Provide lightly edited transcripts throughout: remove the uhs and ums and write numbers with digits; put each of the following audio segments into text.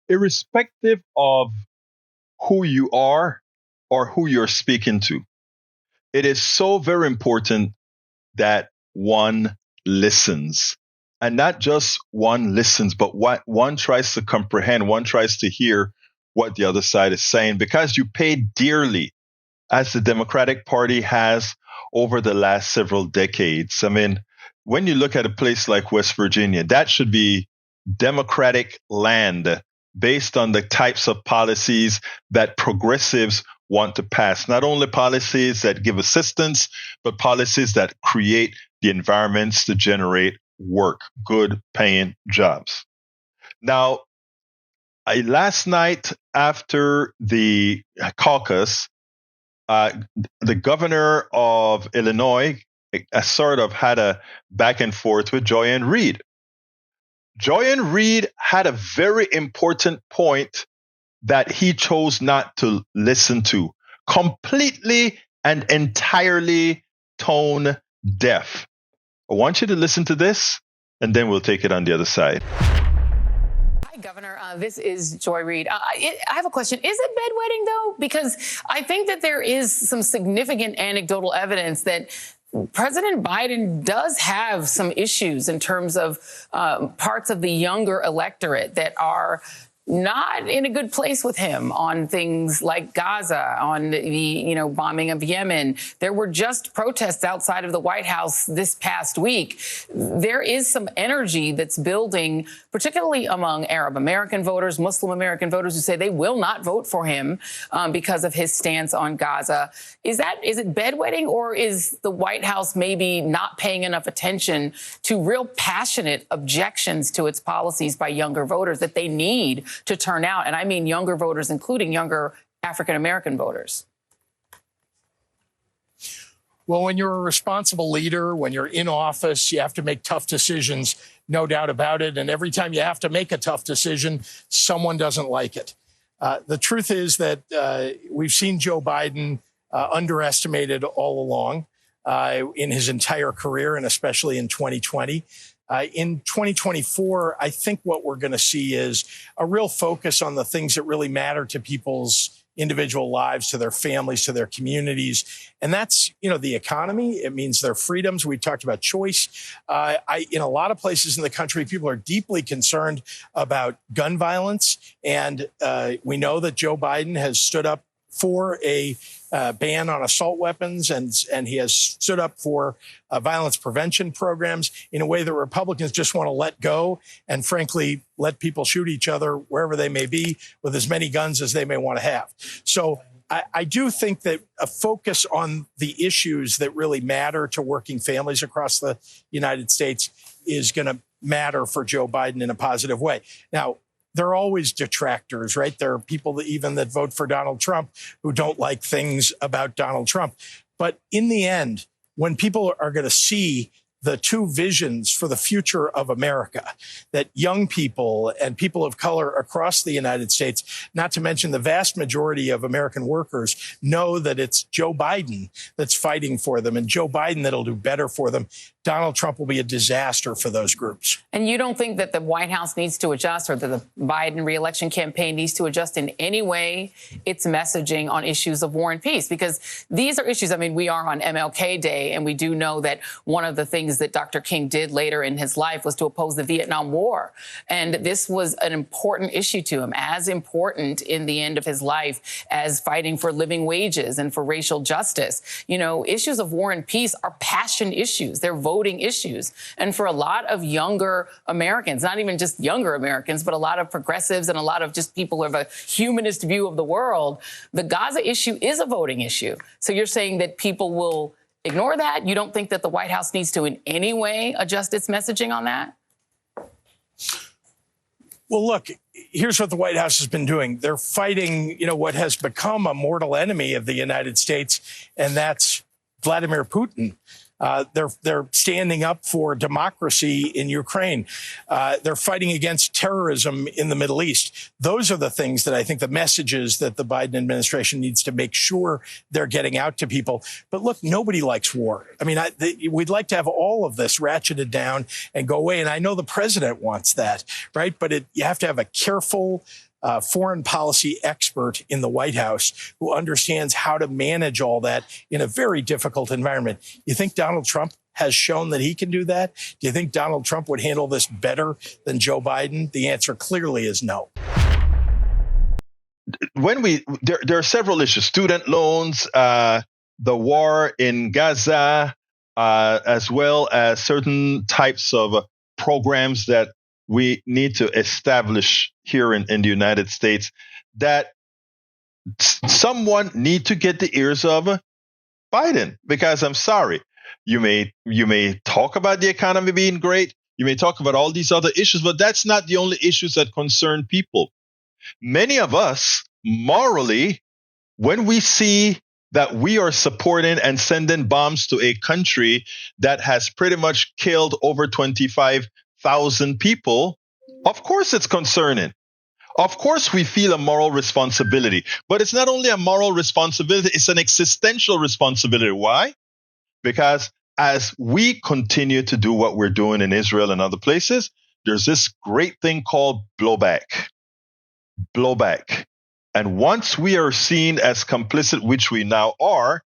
irrespective of who you are or who you're speaking to, it is so very important that one listens. And not just one listens, but what one tries to comprehend, one tries to hear what the other side is saying, because you pay dearly, as the Democratic Party has over the last several decades. I mean, when you look at a place like West Virginia, that should be Democratic land based on the types of policies that progressives want to pass. Not only policies that give assistance, but policies that create the environments to generate work, good paying jobs. Now, last night after the caucus, the governor of Illinois sort of had a back and forth with Joy-Ann Reid. Joy-Ann Reid had a very important point that he chose not to listen to, completely and entirely tone deaf. I want you to listen to this, and then we'll take it on the other side. Hi, Governor. This is Joy Reid. I have a question. Is it bedwetting, though? Because I think that there is some significant anecdotal evidence that President Biden does have some issues in terms of parts of the younger electorate that are not in a good place with him on things like Gaza, on the bombing of Yemen. There were just protests outside of the White House this past week. There is some energy that's building, particularly among Arab American voters, Muslim American voters, who say they will not vote for him because of his stance on Gaza. Is it bedwetting, or is the White House maybe not paying enough attention to real passionate objections to its policies by younger voters that they need to turn out? And I mean younger voters, including younger African-American voters. Well, when you're a responsible leader, when you're in office, you have to make tough decisions, no doubt about it. And every time you have to make a tough decision, someone doesn't like it. The truth is that we've seen Joe Biden underestimated all along in his entire career, and especially in 2020. In 2024, I think what we're going to see is a real focus on the things that really matter to people's individual lives, to their families, to their communities. And that's, the economy. It means their freedoms. We talked about choice. In a lot of places in the country, people are deeply concerned about gun violence. And we know that Joe Biden has stood up for a ban on assault weapons, and he has stood up for violence prevention programs in a way that Republicans just want to let go and, frankly, let people shoot each other wherever they may be with as many guns as they may want to have. So I do think that a focus on the issues that really matter to working families across the United States is going to matter for Joe Biden in a positive way. Now, there are always detractors, right? There are people that vote for Donald Trump who don't like things about Donald Trump. But in the end, when people are going to see the two visions for the future of America, that young people and people of color across the United States, not to mention the vast majority of American workers, know that it's Joe Biden that's fighting for them, and Joe Biden that'll do better for them. Donald Trump will be a disaster for those groups. And you don't think that the White House needs to adjust, or that the Biden reelection campaign needs to adjust in any way its messaging on issues of war and peace? Because these are issues, we are on MLK Day, and we do know that one of the things that Dr. King did later in his life was to oppose the Vietnam War. And this was an important issue to him, as important in the end of his life as fighting for living wages and for racial justice. Issues of war and peace are passion issues. They're voting issues. And for a lot of younger Americans, not even just younger Americans, but a lot of progressives and a lot of just people who have a humanist view of the world, the Gaza issue is a voting issue. So you're saying that people will ignore that? You don't think that the White House needs to in any way adjust its messaging on that? Well, look, here's what the White House has been doing. They're fighting, what has become a mortal enemy of the United States, and that's Vladimir Putin. They're standing up for democracy in Ukraine. They're fighting against terrorism in the Middle East. Those are the things that I think the messages that the Biden administration needs to make sure they're getting out to people. But look, nobody likes war. We'd like to have all of this ratcheted down and go away. And I know the president wants that, right? But you have to have a careful foreign policy expert in the White House who understands how to manage all that in a very difficult environment. You think Donald Trump has shown that he can do that? Do you think Donald Trump would handle this better than Joe Biden? The answer clearly is no. There are several issues: student loans, the war in Gaza, as well as certain types of programs that we need to establish here in the United States that someone need to get the ears of Biden. Because I'm sorry, you may talk about the economy being great, you may talk about all these other issues, but that's not the only issues that concern people. Many of us, morally, when we see that we are supporting and sending bombs to a country that has pretty much killed over 25,000 people, of course it's concerning. Of course we feel a moral responsibility. But it's not only a moral responsibility, it's an existential responsibility. Why? Because as we continue to do what we're doing in Israel and other places, there's this great thing called blowback. Blowback. And once we are seen as complicit, which we now are,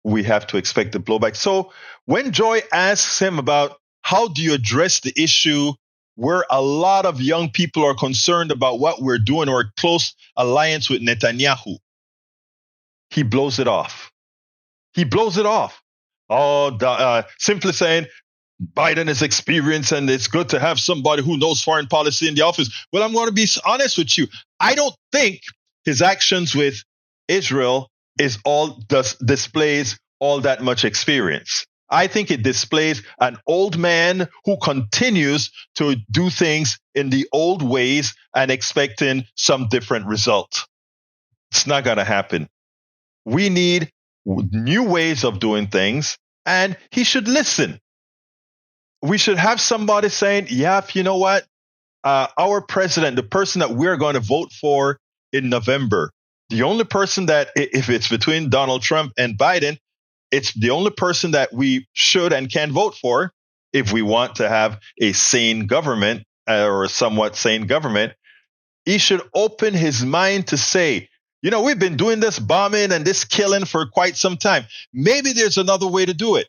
we have to expect the blowback. So when Joy asks him about how do you address the issue where a lot of young people are concerned about what we're doing or close alliance with Netanyahu, he blows it off. He blows it off. Simply saying, Biden is experienced and it's good to have somebody who knows foreign policy in the office. Well, I'm going to be honest with you. I don't think his actions with Israel displays all that much experience. I think it displays an old man who continues to do things in the old ways and expecting some different result. It's not going to happen. We need new ways of doing things, and he should listen. We should have somebody saying, yeah, you know what? Our president, the person that we're going to vote for in November, the only person that, if it's between Donald Trump and Biden, it's the only person that we should and can vote for if we want to have a sane government or a somewhat sane government. He should open his mind to say, you know, we've been doing this bombing and this killing for quite some time. Maybe there's another way to do it.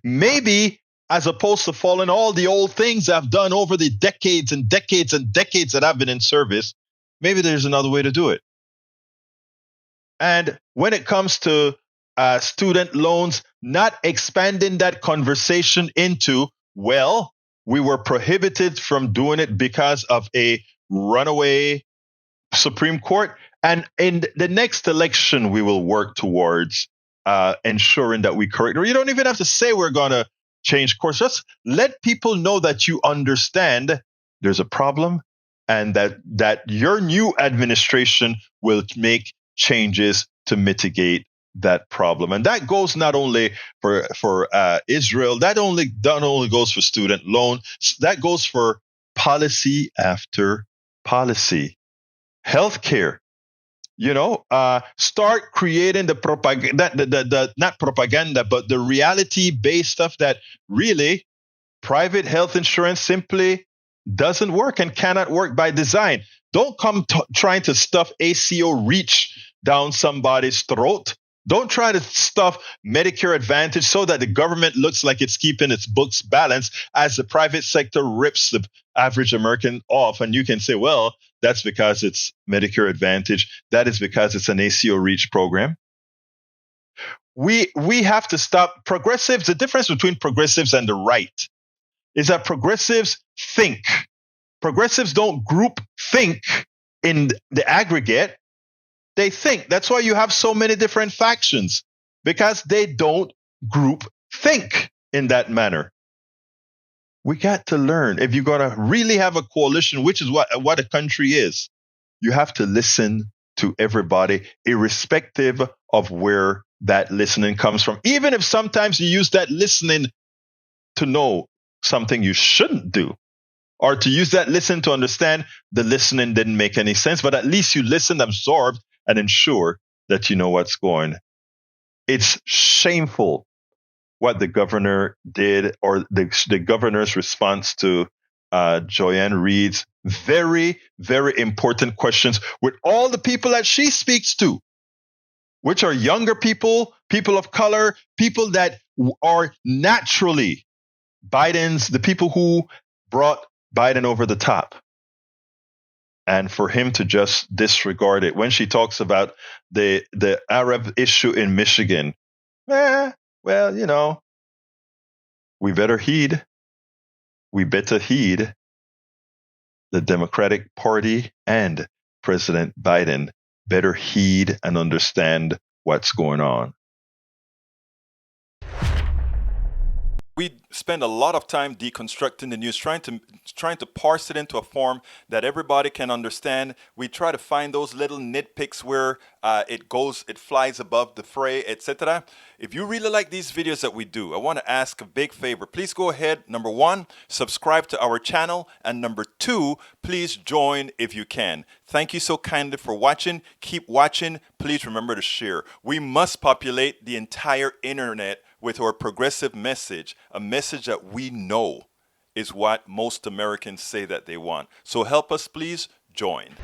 Maybe as opposed to following all the old things I've done over the decades and decades and decades that I've been in service, maybe there's another way to do it. And when it comes to student loans, not expanding that conversation into, well, we were prohibited from doing it because of a runaway Supreme Court. And in the next election, we will work towards ensuring that we correct. Or you don't even have to say we're going to change course. Just let people know that you understand there's a problem and that your new administration will make changes to mitigate that problem. And that goes not only for Israel, that only goes for student loan, that goes for policy after policy. Healthcare. Start creating the propaganda, not propaganda, but the reality-based stuff that really private health insurance simply doesn't work and cannot work by design. Don't come trying to stuff ACO REACH down somebody's throat. Don't try to stuff Medicare Advantage so that the government looks like it's keeping its books balanced as the private sector rips the average American off. And you can say, well, that's because it's Medicare Advantage. That is because it's an ACO REACH program. We have to stop progressives. The difference between progressives and the right is that progressives think. Progressives don't group think in the aggregate. They think. That's why you have so many different factions, because they don't group think in that manner. We got to learn. If you're going to really have a coalition, which is what a country is, you have to listen to everybody, irrespective of where that listening comes from. Even if sometimes you use that listening to know something you shouldn't do, or to use that listen to understand the listening didn't make any sense, but at least you listened, absorbed, and ensure that you know what's going. It's shameful what the governor did, or the governor's response to Joy-Ann Reid's very, very important questions with all the people that she speaks to, which are younger people, people of color, people that are naturally the people who brought Biden over the top. And for him to just disregard it when she talks about the Arab issue in Michigan, well, we better heed the Democratic Party and President Biden better heed and understand what's going on. We spend a lot of time deconstructing the news, trying to parse it into a form that everybody can understand. We try to find those little nitpicks where it flies above the fray, etc. If you really like these videos that we do, I want to ask a big favor. Please go ahead. Number 1, subscribe to our channel, and number 2, please join if you can. Thank you so kindly for watching. Keep watching. Please remember to share. We must populate the entire internet with our progressive message, a message that we know is what most Americans say that they want. So help us, please join.